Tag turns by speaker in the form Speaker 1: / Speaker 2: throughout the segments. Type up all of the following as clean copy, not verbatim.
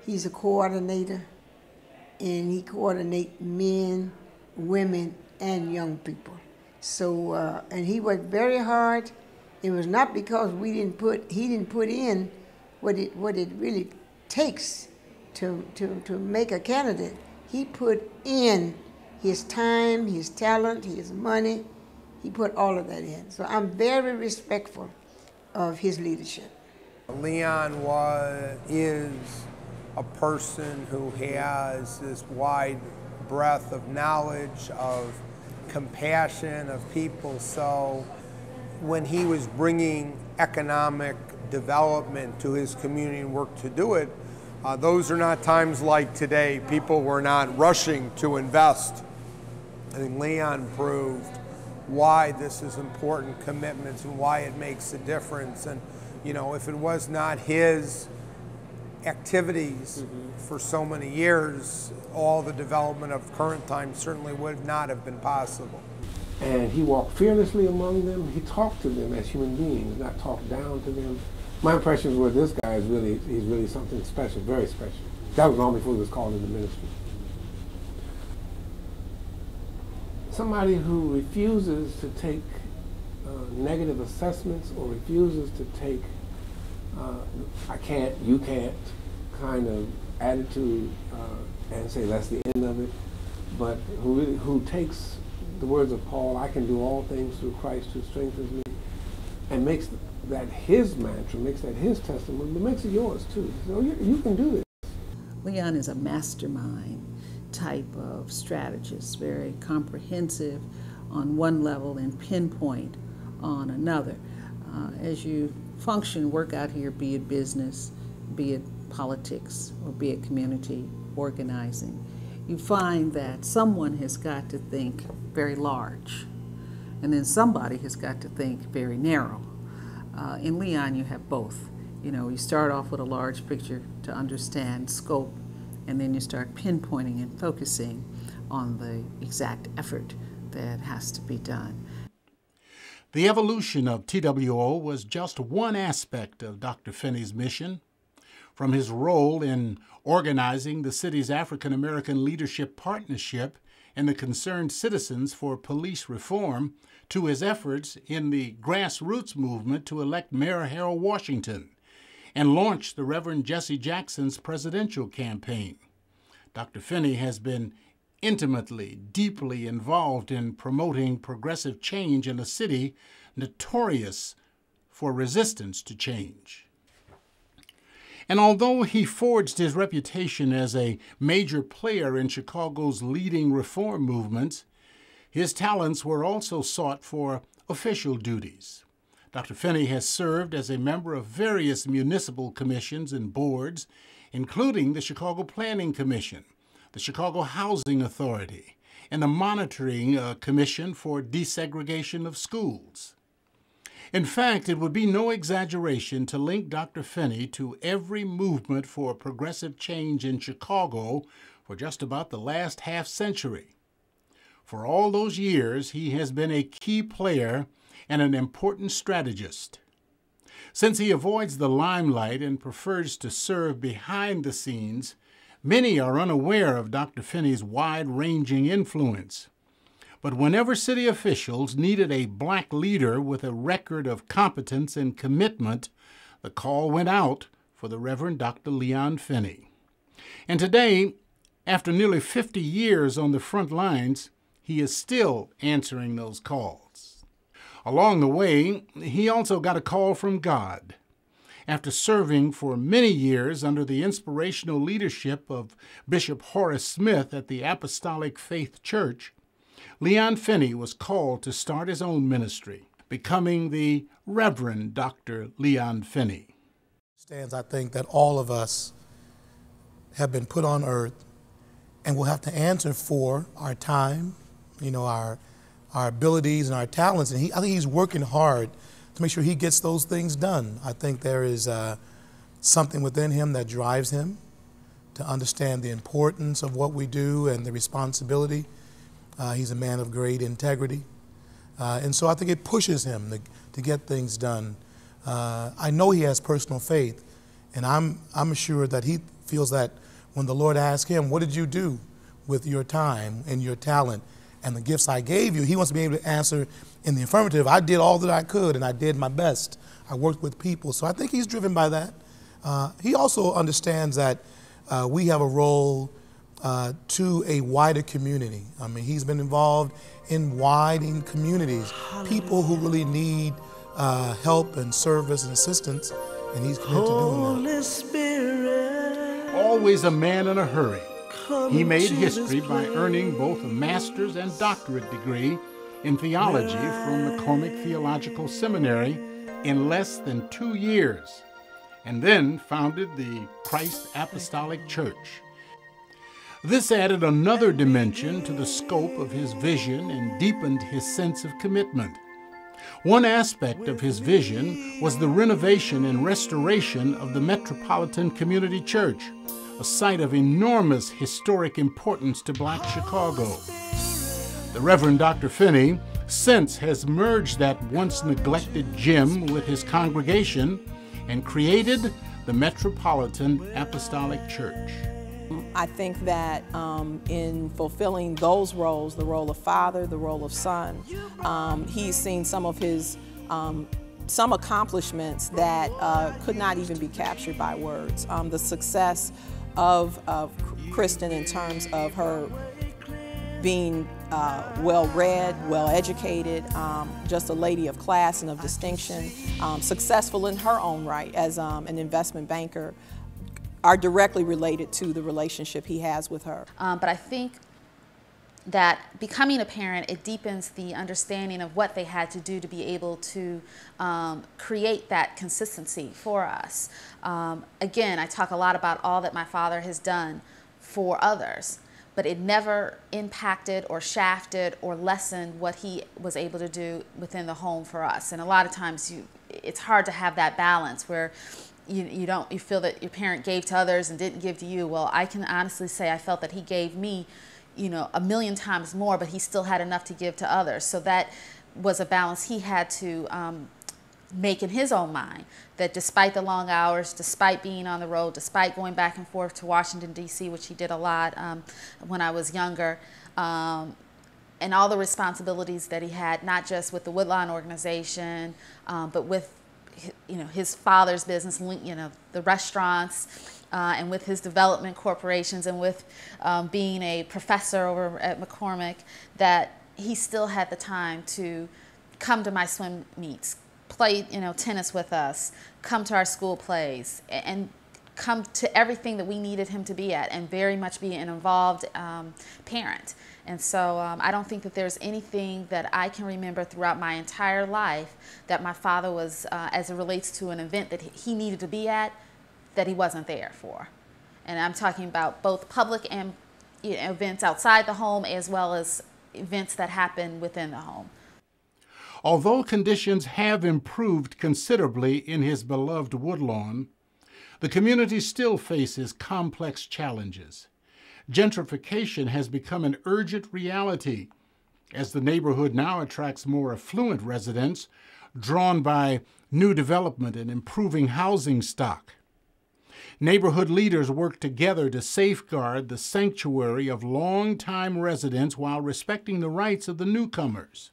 Speaker 1: He's a coordinator, and he coordinates men, women, and young people. So, and he worked very hard. It was not because he didn't put in what it really takes to make a candidate. He put in his time, his talent, his money. He put all of that in. So I'm very respectful of his leadership.
Speaker 2: Leon is a person who has this wide breadth of knowledge, of compassion, of people. So when he was bringing economic development to his community and work to do it, those are not times like today. People were not rushing to invest. I think Leon proved why this is important commitments and why it makes a difference. And you know, if it was not his activities for so many years, all the development of current times certainly would not have been possible.
Speaker 3: And he walked fearlessly among them. He talked to them as human beings, not talked down to them. My impressions were this guy he's really something special, very special. That was long before he was called into ministry. Somebody who refuses to take negative assessments or refuses to take I can't, you can't kind of attitude and say that's the end of it, but who takes the words of Paul, I can do all things through Christ who strengthens me, and makes that his mantra, makes that his testimony, but makes it yours too. So you can do this.
Speaker 4: Leon is a mastermind type of strategist, very comprehensive on one level and pinpoint on another. As you function, work out here, be it business, be it politics, or be it community organizing, you find that someone has got to think very large, and then somebody has got to think very narrow. In Leon, you have both. You know, you start off with a large picture to understand scope, and then you start pinpointing and focusing on the exact effort that has to be done.
Speaker 5: The evolution of TWO was just one aspect of Dr. Finney's mission. From his role in organizing the city's African American Leadership Partnership and the Concerned Citizens for Police Reform to his efforts in the grassroots movement to elect Mayor Harold Washington and launch the Reverend Jesse Jackson's presidential campaign. Dr. Finney has been intimately, deeply involved in promoting progressive change in a city notorious for resistance to change. And although he forged his reputation as a major player in Chicago's leading reform movements, his talents were also sought for official duties. Dr. Finney has served as a member of various municipal commissions and boards, including the Chicago Planning Commission, the Chicago Housing Authority, and the Monitoring Commission for Desegregation of Schools. In fact, it would be no exaggeration to link Dr. Finney to every movement for progressive change in Chicago for just about the last half-century. For all those years, he has been a key player and an important strategist. Since he avoids the limelight and prefers to serve behind the scenes, many are unaware of Dr. Finney's wide-ranging influence. But whenever city officials needed a black leader with a record of competence and commitment, the call went out for the Reverend Dr. Leon Finney. And today, after nearly 50 years on the front lines, he is still answering those calls. Along the way, he also got a call from God. After serving for many years under the inspirational leadership of Bishop Horace Smith at the Apostolic Faith Church, Leon Finney was called to start his own ministry, becoming the Reverend Dr. Leon Finney.
Speaker 6: I think that all of us have been put on earth and will have to answer for our time, you know, our abilities and our talents. And I think he's working hard to make sure he gets those things done. I think there is something within him that drives him to understand the importance of what we do and the responsibility. He's a man of great integrity. And so I think it pushes him to get things done. I know he has personal faith, and I'm sure that he feels that when the Lord asked him, what did you do with your time and your talent and the gifts I gave you? He wants to be able to answer in the affirmative. I did all that I could, and I did my best. I worked with people. So I think he's driven by that. He also understands that we have a role to a wider community. I mean, he's been involved in widening communities, people who really need help and service and assistance, and he's committed to doing that.
Speaker 5: Always a man in a hurry, he made history by earning both a master's and doctorate degree in theology from McCormick Theological Seminary in less than 2 years, and then founded the Christ Apostolic Church. This added another dimension to the scope of his vision and deepened his sense of commitment. One aspect of his vision was the renovation and restoration of the Metropolitan Community Church, a site of enormous historic importance to Black Chicago. The Reverend Dr. Finney since has merged that once neglected gem with his congregation and created the Metropolitan Apostolic Church.
Speaker 7: I think that in fulfilling those roles, the role of father, the role of son, he's seen some of his some accomplishments that could not even be captured by words. The success of Kristen in terms of her being well-read, well-educated, just a lady of class and of distinction, successful in her own right as an investment banker, are directly related to the relationship he has with her.
Speaker 8: But I think that becoming a parent, it deepens the understanding of what they had to do to be able to create that consistency for us. Again, I talk a lot about all that my father has done for others, but it never impacted or shafted or lessened what he was able to do within the home for us. And a lot of times it's hard to have that balance where you feel that your parent gave to others and didn't give to you. Well, I can honestly say I felt that he gave me, 1,000,000 times more, but he still had enough to give to others. So that was a balance he had to make in his own mind, that despite the long hours, despite being on the road, despite going back and forth to Washington, D.C., which he did a lot when I was younger, and all the responsibilities that he had, not just with the Woodlawn organization, but with his father's business, the restaurants, and with his development corporations, and with being a professor over at McCormick, that he still had the time to come to my swim meets, play tennis with us, come to our school plays, and come to everything that we needed him to be at, and very much be an involved parent. And so I don't think that there's anything that I can remember throughout my entire life that my father was, as it relates to an event that he needed to be at, that he wasn't there for. And I'm talking about both public and events outside the home, as well as events that happen within the home.
Speaker 5: Although conditions have improved considerably in his beloved Woodlawn, the community still faces complex challenges. Gentrification has become an urgent reality, as the neighborhood now attracts more affluent residents drawn by new development and improving housing stock. Neighborhood leaders work together to safeguard the sanctuary of longtime residents while respecting the rights of the newcomers.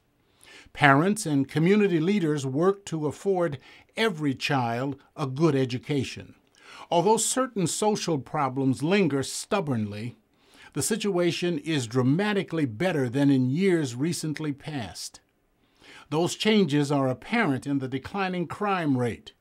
Speaker 5: Parents and community leaders work to afford every child a good education. Although certain social problems linger stubbornly, the situation is dramatically better than in years recently past. Those changes are apparent in the declining crime rate.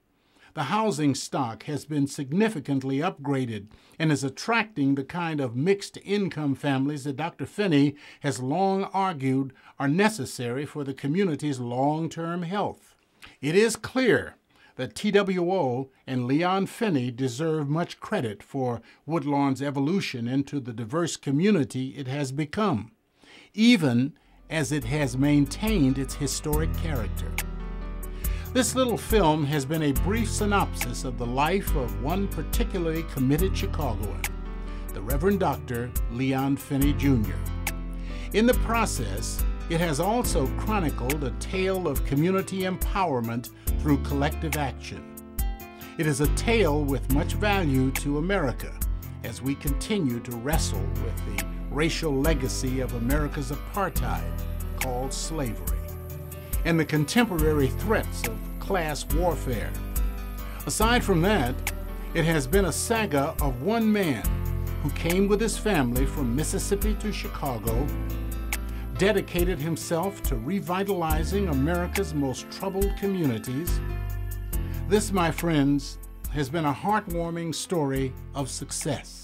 Speaker 5: The housing stock has been significantly upgraded and is attracting the kind of mixed income families that Dr. Finney has long argued are necessary for the community's long-term health. It is clear that TWO and Leon Finney deserve much credit for Woodlawn's evolution into the diverse community it has become, even as it has maintained its historic character. This little film has been a brief synopsis of the life of one particularly committed Chicagoan, the Reverend Dr. Leon Finney Jr. In the process, it has also chronicled a tale of community empowerment through collective action. It is a tale with much value to America, as we continue to wrestle with the racial legacy of America's apartheid called slavery and the contemporary threats of class warfare. Aside from that, it has been a saga of one man who came with his family from Mississippi to Chicago, dedicated himself to revitalizing America's most troubled communities. This, my friends, has been a heartwarming story of success.